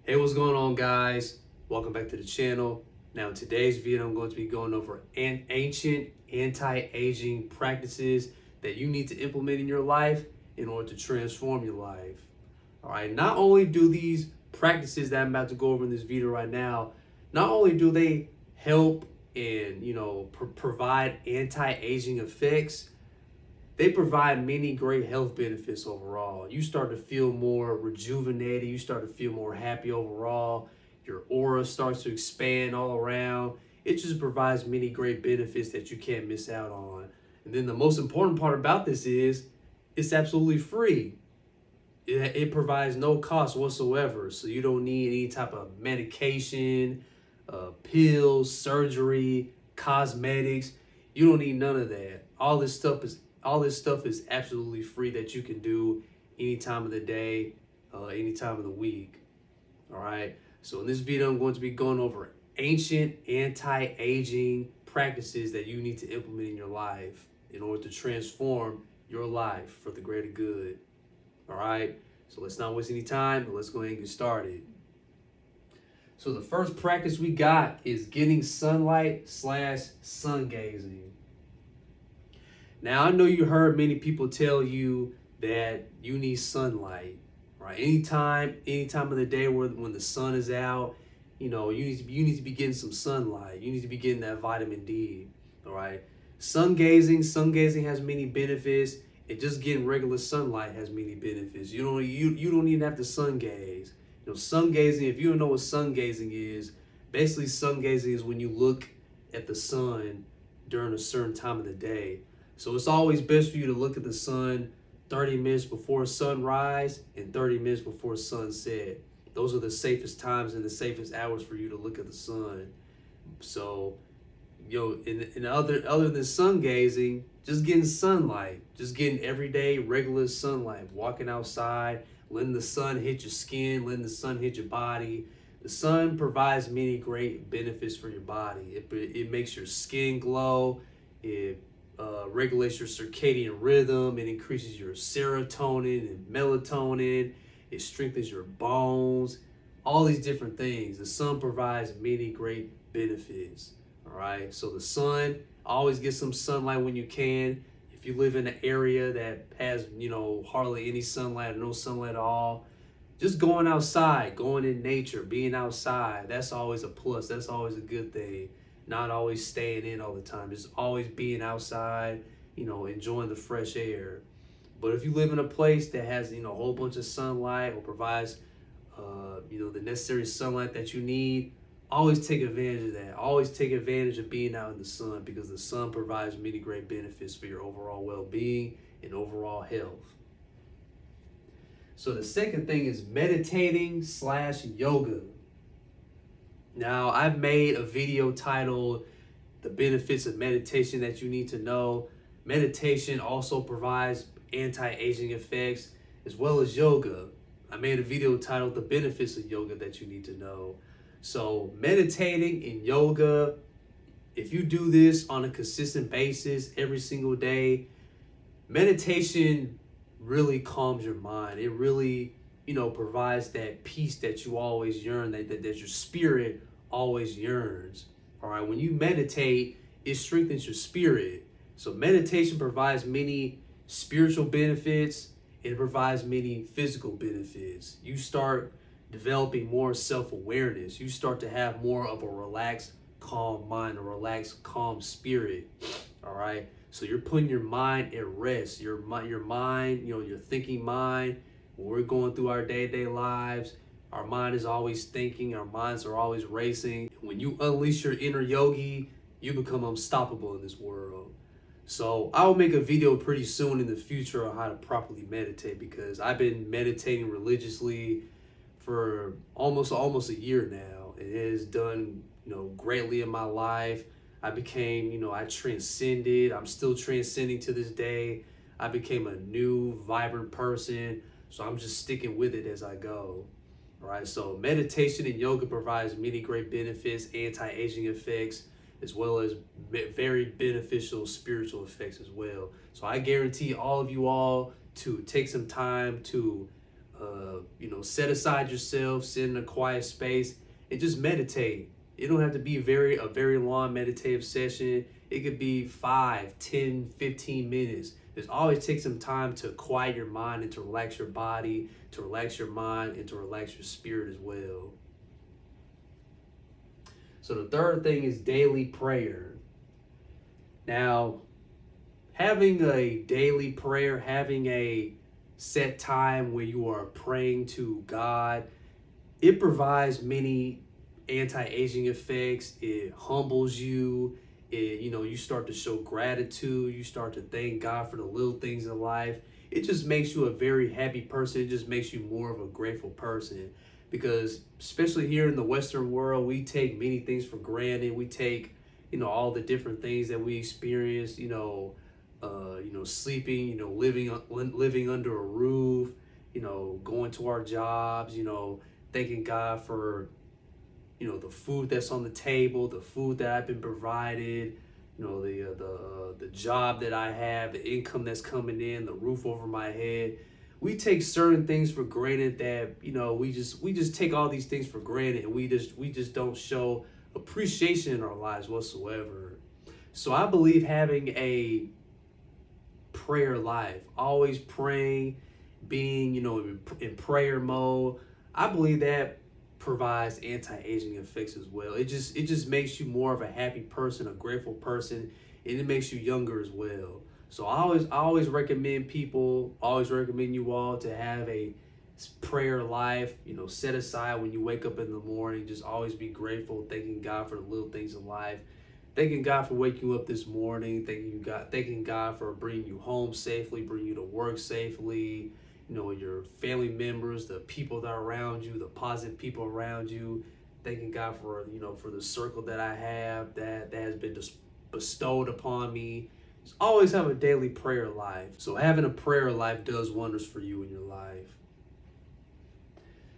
Hey, what's going on, guys? Welcome back to the channel. Now, in today's video, I'm going to be going over ancient anti-aging practices that you need to implement in your life in order to transform your life. All right, not only do these practices that I'm about to go over in this video right now, not only do they help and provide anti-aging effects, they provide many great health benefits overall. You start to feel more rejuvenated, you start to feel more happy overall, your aura starts to expand all around. It just provides many great benefits that you can't miss out on. And then the most important part about this is it's absolutely free. It provides no cost whatsoever, so you don't need any type of medication, pills, surgery, cosmetics. You don't need none of that. All this stuff is absolutely free that you can do any time of the day, any time of the week. All right. So in this video, I'm going to be going over ancient anti-aging practices that you need to implement in your life in order to transform your life for the greater good. All right. So let's not waste any time, but let's go ahead and get started. So the first practice we got is getting sunlight / sun gazing. Now, I know you heard many people tell you that you need sunlight, right? Anytime of the day when the sun is out, you need to be getting some sunlight. You need to be getting that vitamin D, all right? Sun gazing has many benefits, and just getting regular sunlight has many benefits. You don't even have to sun gaze. Sun gazing, if you don't know what sun gazing is, basically sun gazing is when you look at the sun during a certain time of the day. So it's always best for you to look at the sun 30 minutes before sunrise and 30 minutes before sunset. Those are the safest times and the safest hours for you to look at the sun. So, other than sun gazing, just getting sunlight, just getting everyday regular sunlight, walking outside, letting the sun hit your skin, letting the sun hit your body. The sun provides many great benefits for your body. It makes your skin glow. It regulates your circadian rhythm. It increases your serotonin and melatonin. It strengthens your bones. All these different things. The sun provides many great benefits. All right. So the sun, always get some sunlight when you can. If you live in an area that has, hardly any sunlight or no sunlight at all, just going outside, going in nature, being outside, that's always a plus. That's always a good thing. Not always staying in all the time, just always being outside, enjoying the fresh air. But if you live in a place that has, a whole bunch of sunlight or provides, the necessary sunlight that you need, always take advantage of that. Always take advantage of being out in the sun, because the sun provides many great benefits for your overall well-being and overall health. So the second thing is meditating / yoga. Now, I've made a video titled The Benefits of Meditation That You Need to Know. Meditation also provides anti-aging effects, as well as yoga. I made a video titled The Benefits of Yoga That You Need to Know. So meditating and yoga, if you do this on a consistent basis every single day, meditation really calms your mind. It really provides that peace that you always yearn, that your spirit always yearns. All right, when you meditate, it strengthens your spirit. So meditation provides many spiritual benefits. It provides many physical benefits. You start developing more self-awareness. You start to have more of a relaxed, calm mind, a relaxed, calm spirit. All right, so you're putting your mind at rest. Your mind, your thinking mind. When we're going through our day-to-day lives, our mind is always thinking, our minds are always racing. When you unleash your inner yogi, you become unstoppable in this world. So I'll make a video pretty soon in the future on how to properly meditate, because I've been meditating religiously for almost a year now. It has done, greatly in my life. I became, I transcended. I'm still transcending to this day. I became a new, vibrant person. So I'm just sticking with it as I go. All right. So meditation and yoga provides many great benefits, anti-aging effects, as well as very beneficial spiritual effects as well. So I guarantee all of you all to take some time to set aside yourself, sit in a quiet space, and just meditate. It don't have to be a very long meditative session. It could be 5, 10, 15 minutes. Just always take some time to quiet your mind and to relax your body, to relax your mind, and to relax your spirit as well. So the third thing is daily prayer. Now, having a daily prayer, having a set time where you are praying to God, it provides many anti-aging effects. It humbles you. You start to show gratitude. You start to thank God for the little things in life. It just makes you a very happy person. It just makes you more of a grateful person, because especially here in the Western world, we take many things for granted. We take, all the different things that we experience, sleeping, living under a roof, going to our jobs, thanking God for, the food that's on the table, the food that I've been provided, the job that I have, the income that's coming in, the roof over my head. We take certain things for granted that, we just take all these things for granted, and we just don't show appreciation in our lives whatsoever. So I believe having a prayer life, always praying, being, in prayer mode, I believe that provides anti-aging effects as well. It just makes you more of a happy person, a grateful person, and it makes you younger as well. So I always recommend you all to have a prayer life, set aside when you wake up in the morning. Just always be grateful, thanking God for the little things in life, thanking God for waking you up this morning, thanking God for bringing you home safely, bringing you to work safely, your family members, the people that are around you, the positive people around you, thanking God for, for the circle that I have that has been just bestowed upon me. Just always have a daily prayer life. So having a prayer life does wonders for you in your life.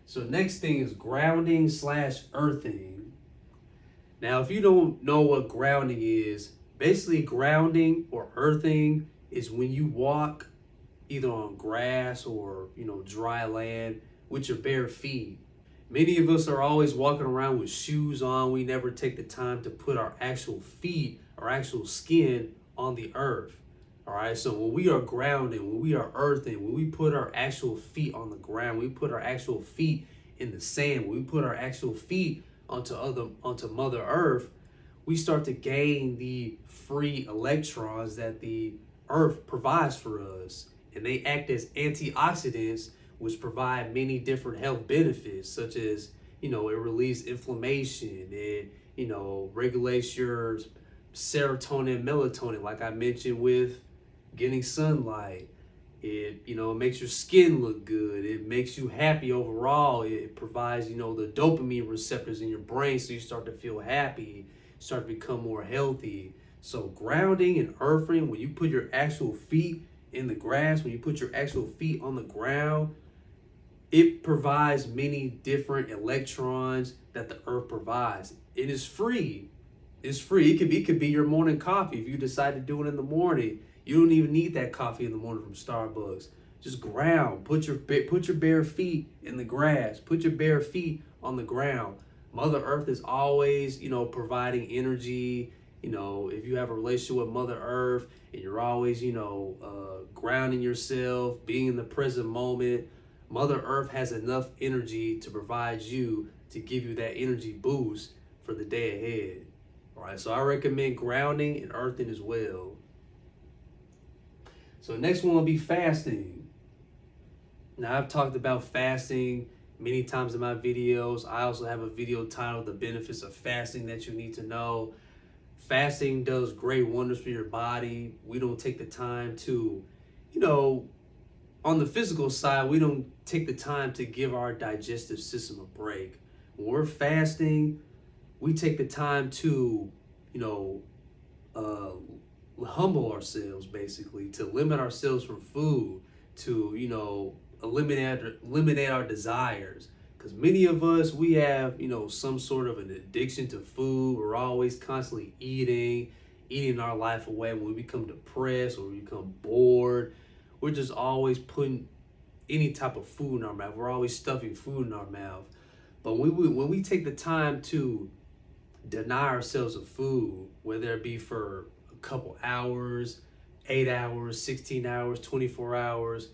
So next thing is grounding/earthing. Now, if you don't know what grounding is, basically grounding or earthing is when you walk either on grass or, dry land with your bare feet. Many of us are always walking around with shoes on. We never take the time to put our actual feet, our actual skin on the earth. All right. So when we are grounding, when we are earthing, when we put our actual feet on the ground, we put our actual feet in the sand, when we put our actual feet onto Mother Earth, we start to gain the free electrons that the earth provides for us. And they act as antioxidants, which provide many different health benefits, such as, it relieves inflammation, it, regulates your serotonin and melatonin, like I mentioned with getting sunlight. It, makes your skin look good. It makes you happy overall. It provides, the dopamine receptors in your brain, so you start to feel happy, start to become more healthy. So grounding and earthing, when you put your actual feet in the grass, when you put your actual feet on the ground, it provides many different electrons that the earth provides. It is free. It's free. It could be your morning coffee. If you decide to do it in the morning, you don't even need that coffee in the morning from Starbucks. Just ground. Put your bare feet in the grass. Put your bare feet on the ground. Mother Earth is always, providing energy. If you have a relationship with Mother Earth and you're always, grounding yourself, being in the present moment, Mother Earth has enough energy to provide you, to give you that energy boost for the day ahead. All right, so I recommend grounding and earthing as well. So next one will be fasting. Now, I've talked about fasting many times in my videos. I also have a video titled The Benefits of Fasting that you need to know. Fasting does great wonders for your body. We don't take the time to, on the physical side, we don't take the time to give our digestive system a break. When we're fasting, we take the time to, humble ourselves, basically, to limit ourselves from food, to, eliminate our desires. Because many of us, we have, some sort of an addiction to food. We're always constantly eating our life away. When we become depressed or we become bored, we're just always putting any type of food in our mouth. We're always stuffing food in our mouth. But when we take the time to deny ourselves of food, whether it be for a couple hours, 8 hours, 16 hours, 24 hours,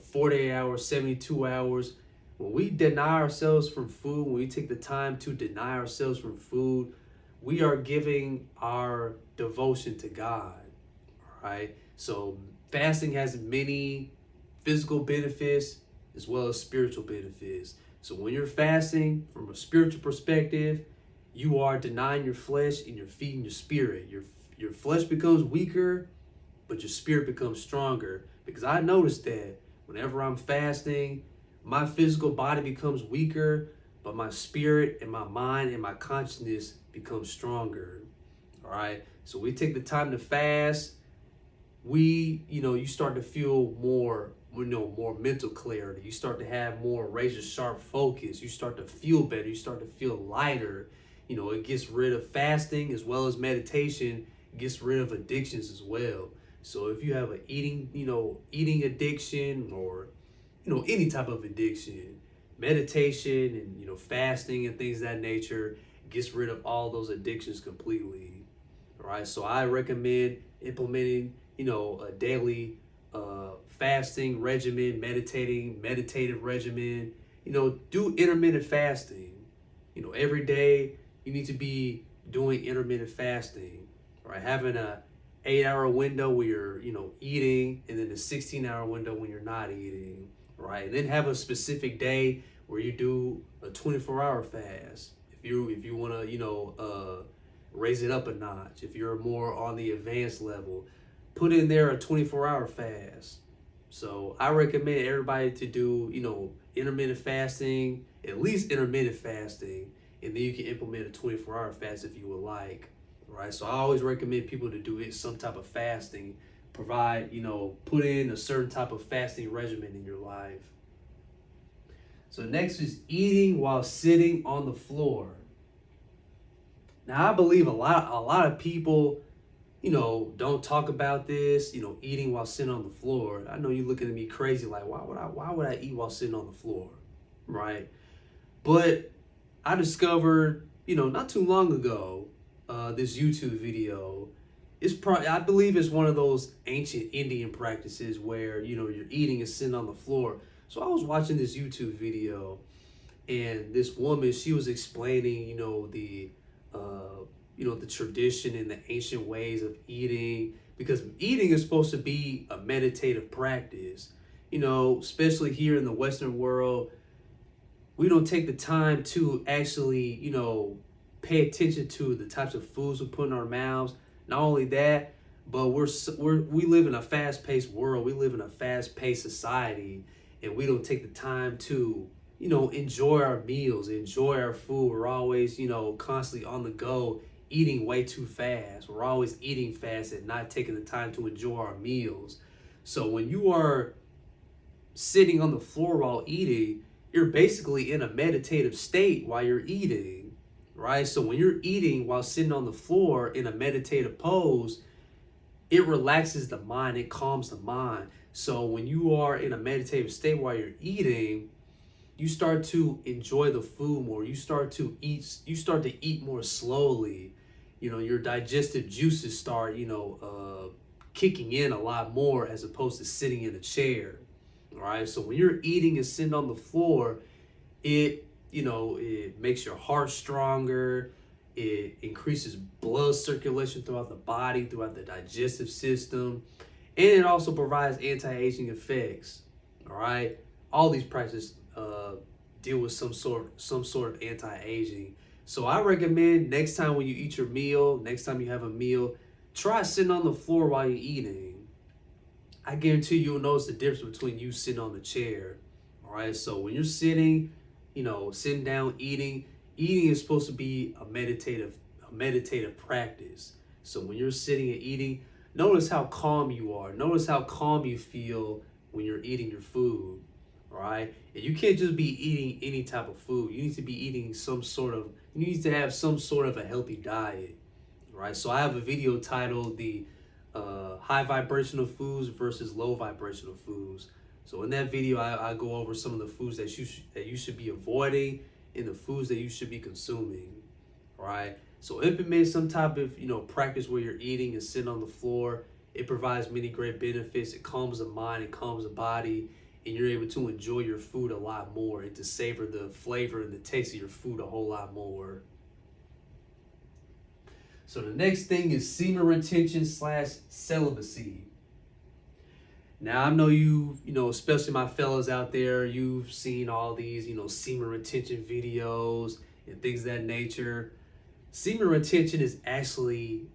48 hours, 72 hours, when we deny ourselves from food, when we take the time to deny ourselves from food, we are giving our devotion to God, right? So fasting has many physical benefits as well as spiritual benefits. So when you're fasting from a spiritual perspective, you are denying your flesh and you're feeding your spirit. Your flesh becomes weaker, but your spirit becomes stronger. Because I noticed that whenever I'm fasting, my physical body becomes weaker, but my spirit and my mind and my consciousness becomes stronger. All right. So we take the time to fast. You start to feel more mental clarity. You start to have more razor sharp focus. You start to feel better. You start to feel lighter. It gets rid of fasting as well as meditation, gets rid of addictions as well. So if you have an eating addiction or, any type of addiction, meditation and, fasting and things of that nature gets rid of all those addictions completely. All right. So I recommend implementing, a daily fasting regimen, meditative regimen, do intermittent fasting. Every day you need to be doing intermittent fasting, right? Having a 8-hour window where you're, eating, and then a 16-hour window when you're not eating, right? And then have a specific day where you do a 24-hour fast. If you want to, raise it up a notch. If you're more on the advanced level, put in there a 24-hour fast. So I recommend everybody to do, intermittent fasting, at least intermittent fasting, and then you can implement a 24-hour fast if you would like, right? So I always recommend people to do some type of fasting, put in a certain type of fasting regimen in your life. So next is eating while sitting on the floor. Now I believe a lot of people, don't talk about this, eating while sitting on the floor. I know you're looking at me crazy, like, why would I eat while sitting on the floor, right? But I discovered, not too long ago, this YouTube video. I believe it's one of those ancient Indian practices where, you're eating and sitting on the floor. So I was watching this YouTube video, and this woman, she was explaining, the tradition and the ancient ways of eating, because eating is supposed to be a meditative practice. Especially here in the Western world, we don't take the time to actually, pay attention to the types of foods we put in our mouths. Not only that, but we live in a fast-paced world. We live in a fast-paced society, and we don't take the time to, enjoy our meals, enjoy our food. We're always, constantly on the go, eating way too fast. We're always eating fast and not taking the time to enjoy our meals. So when you are sitting on the floor while eating, you're basically in a meditative state while you're eating, right? So when you're eating while sitting on the floor in a meditative pose, it relaxes the mind, it calms the mind. So when you are in a meditative state while you're eating, you start to enjoy the food more. You start to eat more slowly. Your digestive juices start, kicking in a lot more as opposed to sitting in a chair. All right. So when you're eating and sitting on the floor, it makes your heart stronger. It increases blood circulation throughout the body, throughout the digestive system, and it also provides anti-aging effects. All right. All these practices deal with some sort of anti-aging. So I recommend next time when you eat your meal, next time you have a meal, try sitting on the floor while you're eating. I guarantee you'll notice the difference between you sitting on the chair. All right. So when you're sitting, sitting down, eating is supposed to be a meditative practice. So when you're sitting and eating, notice how calm you are. Notice how calm you feel when you're eating your food. All right. And you can't just be eating any type of food. You need to be eating you need to have some sort of a healthy diet. Right. So I have a video titled the high vibrational foods versus low vibrational foods. So in that video, I go over some of the foods that you should be avoiding and the foods that you should be consuming. All right. So implement some type of practice where you're eating and sitting on the floor. It provides many great benefits. It calms the mind, it calms the body, and you're able to enjoy your food a lot more and to savor the flavor and the taste of your food a whole lot more. So the next thing is semen retention / celibacy. Now I know especially my fellas out there, you've seen all these, semen retention videos and things of that nature. Semen retention is actually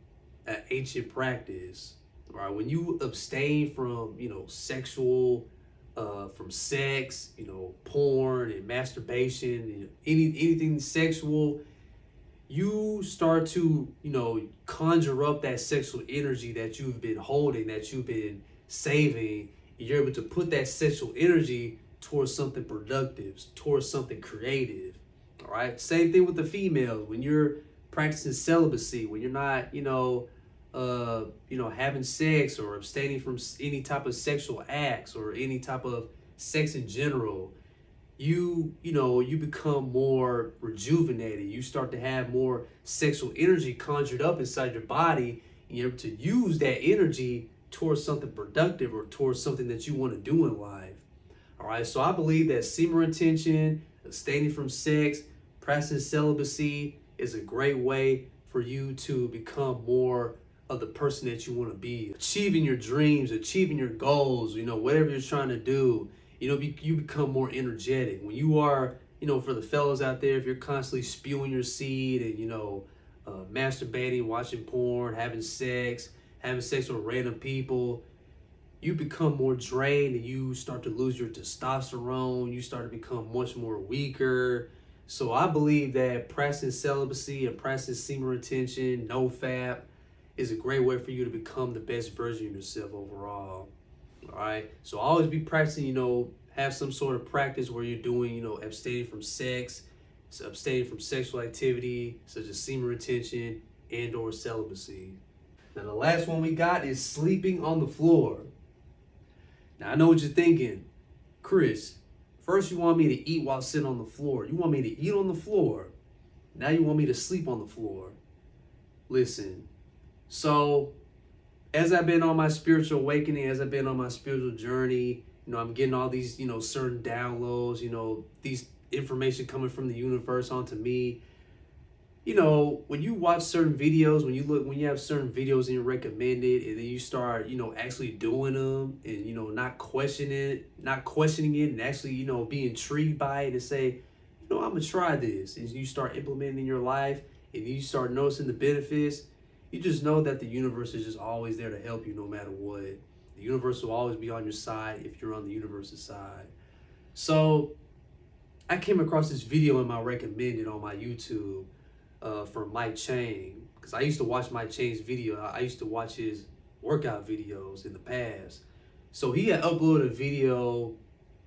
an ancient practice, right? When you abstain from, sexual, from sex, porn and masturbation, and anything sexual, you start to, conjure up that sexual energy that you've been holding, that you've been saving, and you're able to put that sexual energy towards something productive, towards something creative. All right. Same thing with the females. When you're practicing celibacy, when you're not, having sex or abstaining from any type of sexual acts or any type of sex in general, you become more rejuvenated. You start to have more sexual energy conjured up inside your body, and you're able to use that energy towards something productive or towards something that you want to do in life. All right, so I believe that semen retention, abstaining from sex, practicing celibacy is a great way for you to become more of the person that you want to be. Achieving your dreams, achieving your goals, whatever you're trying to do, you become more energetic. When you are, for the fellas out there, if you're constantly spewing your seed and, masturbating, watching porn, having sex with random people, you become more drained and you start to lose your testosterone. You start to become much more weaker. So I believe that practicing celibacy and practicing semen retention, no fap, is a great way for you to become the best version of yourself overall. All right. So always be practicing, have some sort of practice where you're doing, abstaining from sex, abstaining from sexual activity, such as semen retention and or celibacy. Now, the last one we got is sleeping on the floor. Now, I know what you're thinking. Chris, first you want me to eat while sitting on the floor. You want me to eat on the floor. Now you want me to sleep on the floor. Listen, so as I've been on my spiritual awakening, as I've been on my spiritual journey, I'm getting all these, certain downloads, these information coming from the universe onto me. When you watch certain videos, when you have certain videos and you recommend it, and then you start, actually doing them and, not questioning it and actually, be intrigued by it and say, I'm going to try this. And you start implementing in your life and you start noticing the benefits, you just know that the universe is just always there to help you no matter what. The universe will always be on your side if you're on the universe's side. So I came across this video in my recommended on my YouTube from Mike Chang, because I used to watch Mike Chang's video. I used to watch his workout videos in the past. So he had uploaded a video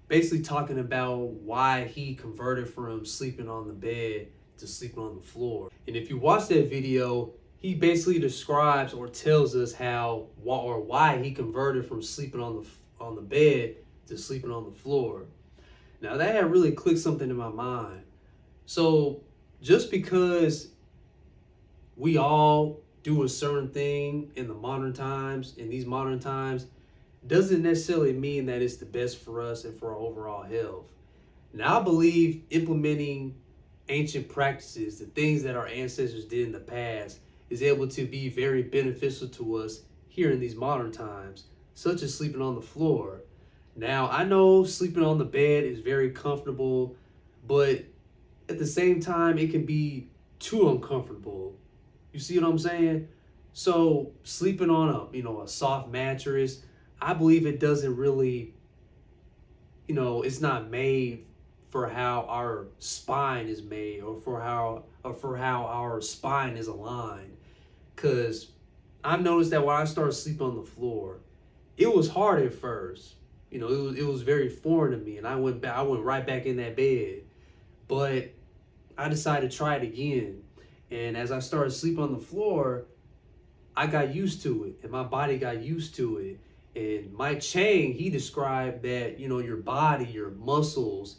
basically talking about why he converted from sleeping on the bed to sleeping on the floor. And if you watch that video, he basically describes or tells us why he converted from sleeping on the bed to sleeping on the floor. Now that had really clicked something in my mind. So just because we all do a certain thing in these modern times, doesn't necessarily mean that it's the best for us and for our overall health. Now I believe implementing ancient practices, the things that our ancestors did in the past, is able to be very beneficial to us here in these modern times, such as sleeping on the floor. Now, I know sleeping on the bed is very comfortable, but at the same time, it can be too uncomfortable. You see what I'm saying? So sleeping on a soft mattress, I believe it doesn't really, it's not made for how our spine is made or for how our spine is aligned. Because I've noticed that when I started sleeping on the floor, it was hard at first. It was very foreign to me, and I went right back in that bed. But I decided to try it again. And as I started sleeping on the floor, I got used to it, and my body got used to it. And Mike Chang, he described that, you know, your body, your muscles,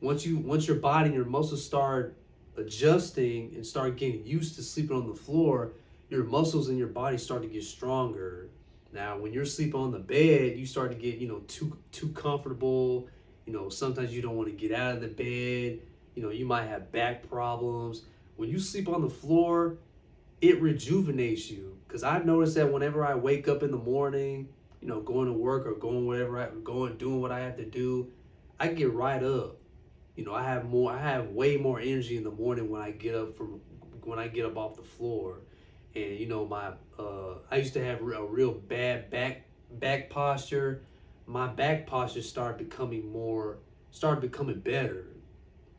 once your body and your muscles start adjusting and start getting used to sleeping on the floor, your muscles in your body start to get stronger. Now, when you're sleeping on the bed, you start to get, you know, too comfortable. You know, sometimes you don't want to get out of the bed. You know, you might have back problems. When you sleep on the floor, it rejuvenates you. Because I've noticed that whenever I wake up in the morning, you know, going to work or going whatever doing what I have to do, I get right up. You know, I have way more energy in the morning when I get up off the floor. And you know, I used to have a real bad back posture. My back posture started becoming better,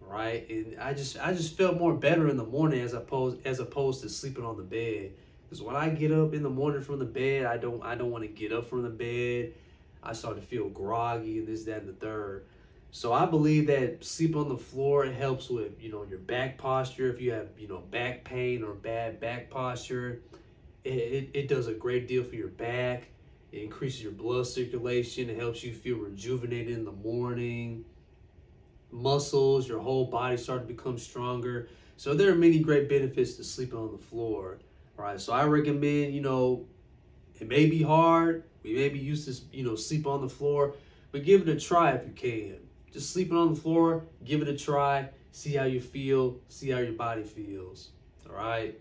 right? And I just felt more better in the morning as opposed to sleeping on the bed. Because when I get up in the morning from the bed, I don't want to get up from the bed. I start to feel groggy and this, that, and the third. So I believe that sleep on the floor, it helps with, you know, your back posture. If you have, you know, back pain or bad back posture, it does a great deal for your back. It increases your blood circulation. It helps you feel rejuvenated in the morning. Muscles, your whole body start to become stronger. So there are many great benefits to sleeping on the floor. All right, so I recommend, you know, it may be hard. We may be used to, you know, sleep on the floor, but give it a try if you can. Just sleeping on the floor, give it a try, see how you feel, see how your body feels. All right.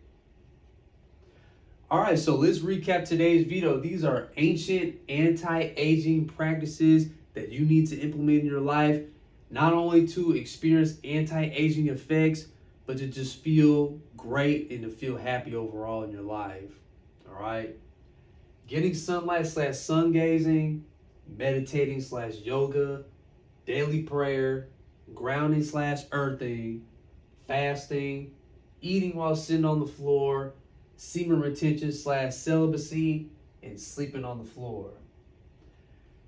All right, so let's recap today's video. These are ancient anti-aging practices that you need to implement in your life, not only to experience anti-aging effects, but to just feel great and to feel happy overall in your life. All right. Getting sunlight / sun gazing, meditating / yoga, daily prayer, grounding / earthing, fasting, eating while sitting on the floor, semen retention / celibacy, and sleeping on the floor.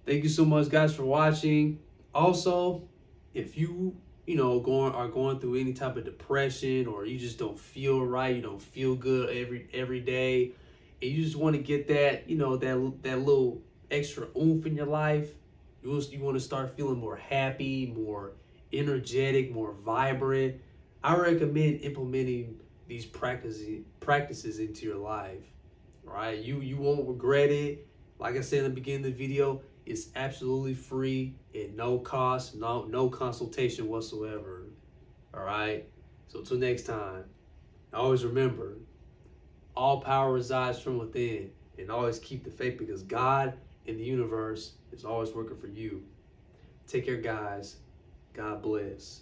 Thank you so much, guys, for watching. Also, if you are going through any type of depression, or you just don't feel right, you don't feel good every day, and you just want to get that, you know, that little extra oomph in your life, you want to start feeling more happy, more energetic, more vibrant, I recommend implementing these practices into your life. Right? You won't regret it. Like I said in the beginning of the video, it's absolutely free at no cost, no consultation whatsoever. All right? So until next time, always remember, all power resides from within, and always keep the faith, because God and the universe is always working for you. Take care, guys. God bless.